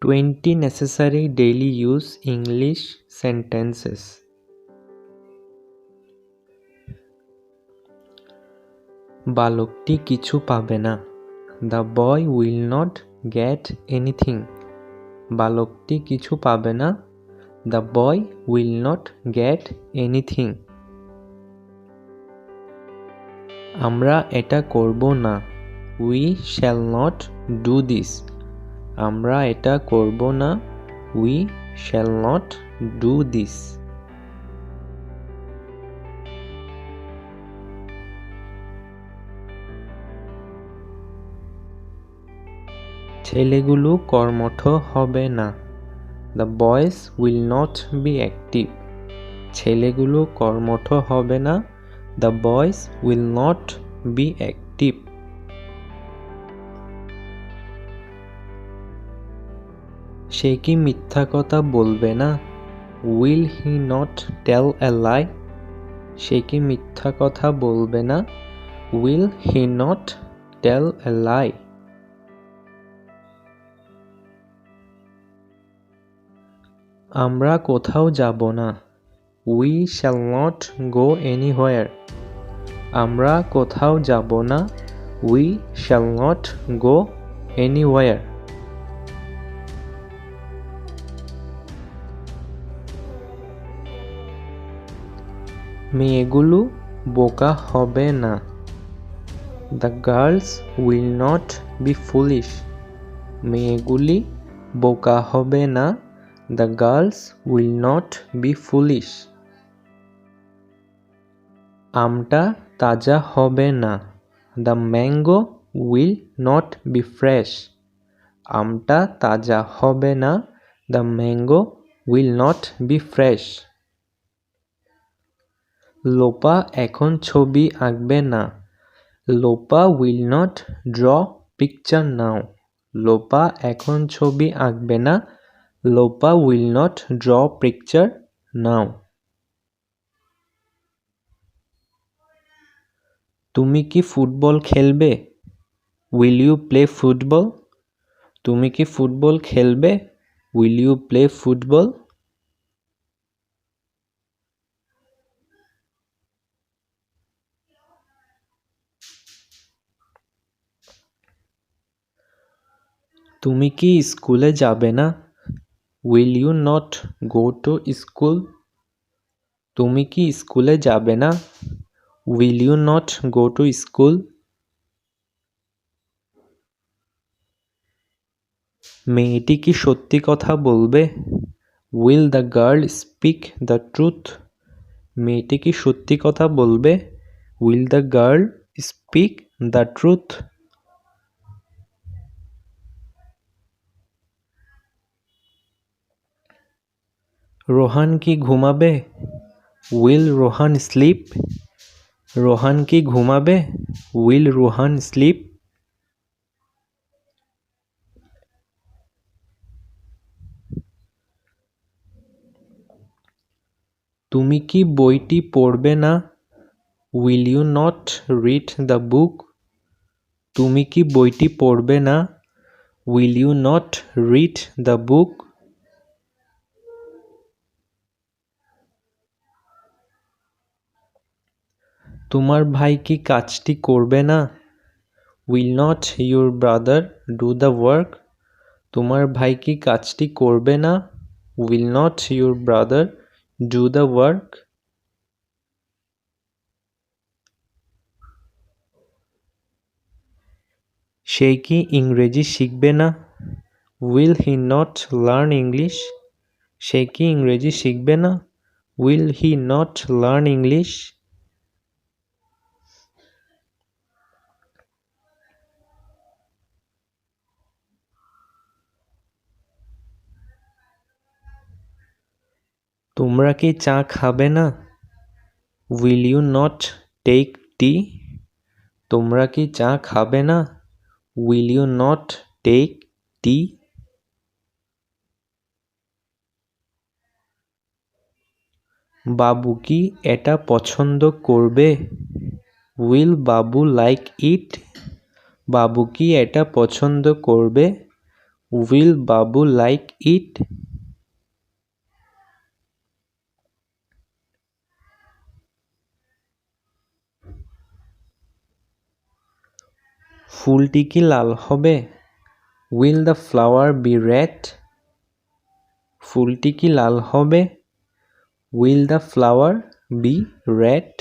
20 necessary daily use English sentences. বালকটি কিছু পাবে না। The boy will not get anything. বালকটি কিছু পাবে না। The boy will not get anything. আমরা এটা করব না। We shall not do this. আমরা এটা করব না। We shall not do this. ছেলেগুলো কর্মঠ হবে না। The boys will not be active. ছেলেগুলো কর্মঠ হবে না। The boys will not be active. সে কি মিথ্যা কথা বলবে না? Will he not tell a lie? সে কি মিথ্যা কথা বলবে না? Will he not tell a lie? আমরা কোথাও যাব না। We shall not go anywhere. আমরা কোথাও যাব না। We shall not go anywhere. মেয়েগুলো বোকা হবে না। The girls will not be foolish. মেয়েগুলি বোকা হবে না। The girls will not be foolish. আমটা তাজা হবে না। The mango will not be fresh. আমটা তাজা হবে না। The mango will not be fresh. Lopa এখন ছবি আঁকবে না। Lopa will not draw picture now. Lopa এখন ছবি আঁকবে না। Lopa will not draw picture now. তুমি কি ফুটবল খেলবে? Will you play football? তুমি কি ফুটবল খেলবে? Will you play football? তুমি কি স্কুলে যাবে না? Will you not go to school? তুমি কি স্কুলে যাবে না? Will you not go to school? মেয়েটি কি সত্যি কথা বলবে? Will the girl speak the truth? মেয়েটি কি সত্যি কথা বলবে? Will the girl speak the truth? Rohan কি ঘুমাবে? Will Rohan sleep? রোহান কি ঘুমাবে? Will Rohan sleep? তুমি কি বইটি পড়বে না? Will you not read the book? তুমি কি বইটি পড়বে না? Will you not read the book? তোমার ভাই কি কাজটি করবে না? Will not your brother do the work? তোমার ভাই কি কাজটি করবে না? Will not your brother do the work? সে কি ইংরেজি শিখবে না? Will he not learn English? সে কি ইংরেজি শিখবে না? Will he not learn English? তোমরা কি চা খাবে না? Will you not take tea? তোমরা কি চা খাবে না? Will you not take tea? বাবু কি এটা পছন্দ করবে? Will Babu like it? বাবু কি এটা পছন্দ করবে? Will Babu like it? ফুলটি কি লাল হবে? Will the flower be red? ফুলটি কি লাল হবে? Will the flower be red?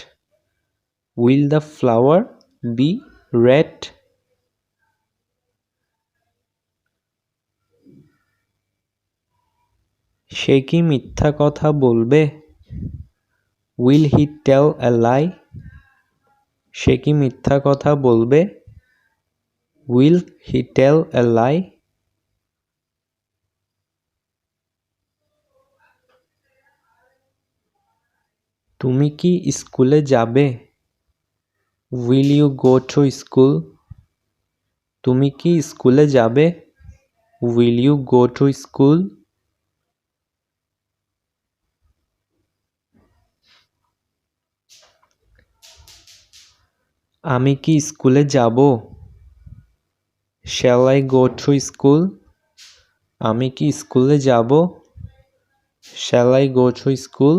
Will the flower be red? সে কি মিথ্যা কথা বলবে? Will he tell a lie? সে কি মিথ্যা কথা বলবে? Will he tell a lie? তুমি কি স্কুলে যাবে? Will you go to school? তুমি কি স্কুলে যাবে? Will you go to school? আমি কি স্কুলে যাব? Shall I go to school? আমি কি স্কুলে যাব? Shall I go to school?